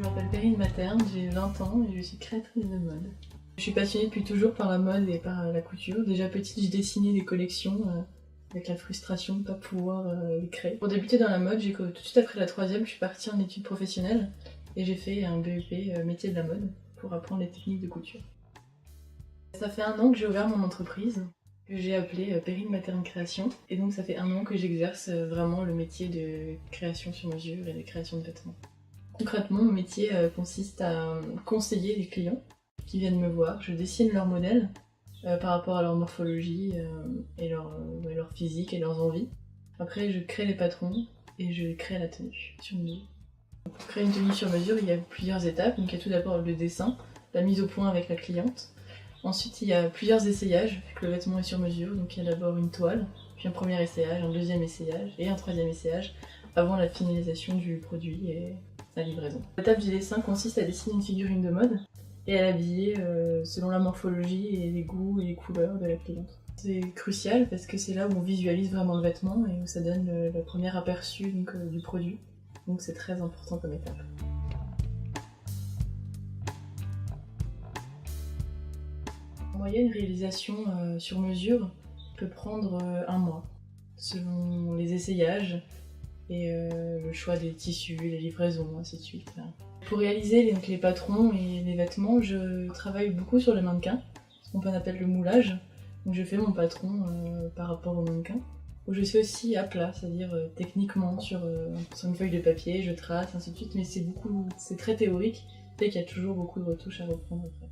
Je m'appelle Perrine Materne, j'ai 20 ans et je suis créatrice de mode. Je suis passionnée depuis toujours par la mode et par la couture. Déjà petite, je dessinais des collections avec la frustration de ne pas pouvoir les créer. Pour débuter dans la mode, tout de suite après la troisième, je suis partie en études professionnelles et j'ai fait un BEP métier de la mode pour apprendre les techniques de couture. Ça fait 1 an que j'ai ouvert mon entreprise, que j'ai appelée Perrine Materne Création. Et donc ça fait 1 an que j'exerce vraiment le métier de création sur mesure et de création de vêtements. Concrètement, mon métier consiste à conseiller les clients qui viennent me voir. Je dessine leur modèle par rapport à leur morphologie et leur physique et leurs envies. Après, je crée les patrons et je crée la tenue sur mesure. Pour créer une tenue sur mesure, il y a plusieurs étapes. Donc il y a tout d'abord le dessin, la mise au point avec la cliente. Ensuite, il y a plusieurs essayages, vu que le vêtement est sur mesure. Donc il y a d'abord une toile, puis un premier essayage, un deuxième essayage et un troisième essayage avant la finalisation du produit et la livraison. L'étape du dessin consiste à dessiner une figurine de mode et à l'habiller selon la morphologie et les goûts et les couleurs de la cliente. C'est crucial parce que c'est là où on visualise vraiment le vêtement et où ça donne le premier aperçu du produit. Donc c'est très important comme étape. En moyenne, une réalisation sur mesure peut prendre 1 mois, selon les essayages et le choix des tissus, les livraisons, ainsi de suite. Pour réaliser les patrons et les vêtements, je travaille beaucoup sur le mannequin, ce qu'on appelle le moulage. Donc je fais mon patron par rapport au mannequin. Ou je fais aussi à plat, c'est-à-dire techniquement sur une feuille de papier, je trace, ainsi de suite, mais c'est très théorique, fait qu'il y a toujours beaucoup de retouches à reprendre après.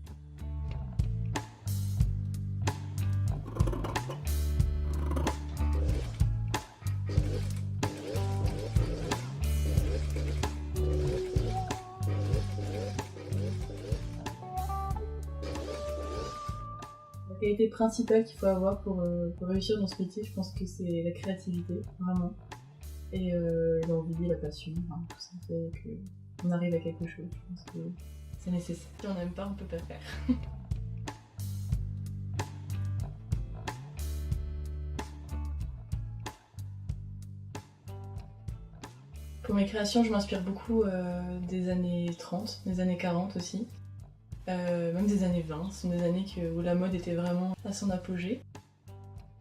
La qualité principale qu'il faut avoir pour réussir dans ce métier, je pense que c'est la créativité, vraiment. Et l'envie, la passion, hein, tout ça fait qu'on arrive à quelque chose. Je pense que c'est nécessaire. Si on n'aime pas, on peut pas faire. Pour mes créations, je m'inspire beaucoup des années 30, des années 40 aussi. Même des années 20, ce sont des années où la mode était vraiment à son apogée.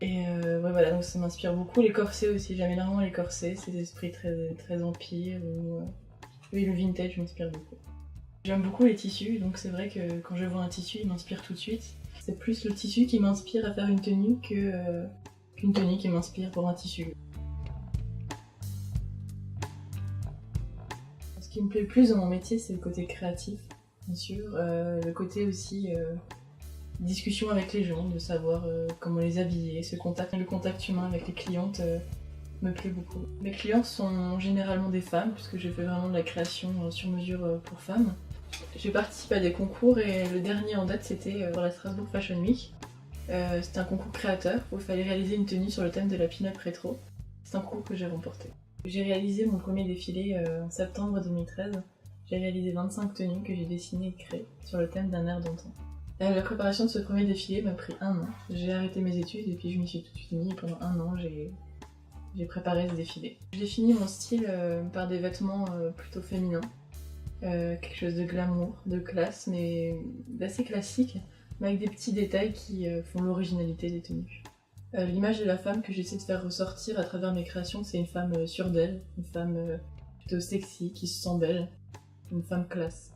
Et ouais, voilà, donc ça m'inspire beaucoup. Les corsets aussi, j'aime énormément les corsets, c'est des esprits très empire. Oui, le vintage m'inspire beaucoup. J'aime beaucoup les tissus, donc c'est vrai que quand je vois un tissu, il m'inspire tout de suite. C'est plus le tissu qui m'inspire à faire une tenue qu'une tenue qui m'inspire pour un tissu. Ce qui me plaît le plus dans mon métier, c'est le côté créatif. Bien sûr, le côté aussi discussion avec les gens, de savoir comment les habiller, le contact humain avec les clientes me plaît beaucoup. Mes clientes sont généralement des femmes, puisque je fais vraiment de la création sur mesure pour femmes. J'ai participé à des concours et le dernier en date c'était pour la Strasbourg Fashion Week. C'était un concours créateur où il fallait réaliser une tenue sur le thème de la pin-up rétro. C'est un concours que j'ai remporté. J'ai réalisé mon premier défilé en septembre 2013. J'ai réalisé 25 tenues que j'ai dessinées et créées sur le thème d'un air d'antan. La préparation de ce premier défilé m'a pris 1 an. J'ai arrêté mes études et puis je m'y suis tout de suite mis et pendant 1 an j'ai préparé ce défilé. Je définis mon style par des vêtements plutôt féminins. Quelque chose de glamour, de classe, mais d'assez classique, mais avec des petits détails qui font l'originalité des tenues. L'image de la femme que j'essaie de faire ressortir à travers mes créations, c'est une femme sûre d'elle, une femme plutôt sexy, qui se sent belle. Une femme classe.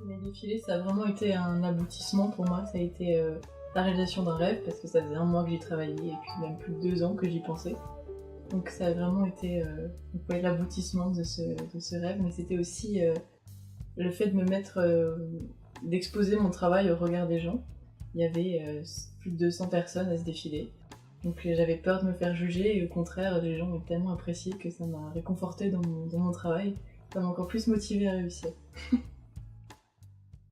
Mes défilés, ça a vraiment été un aboutissement pour moi. Ça a été la réalisation d'un rêve, parce que ça faisait 1 mois que j'y travaillais et puis même plus de 2 ans que j'y pensais. Donc ça a vraiment été l'aboutissement de ce rêve, mais c'était aussi le fait de me mettre d'exposer mon travail au regard des gens. Il y avait plus de 200 personnes à ce défilé. Donc j'avais peur de me faire juger et au contraire, les gens m'ont tellement apprécié que ça m'a réconfortée dans mon travail. Ça m'a encore plus motivée à réussir.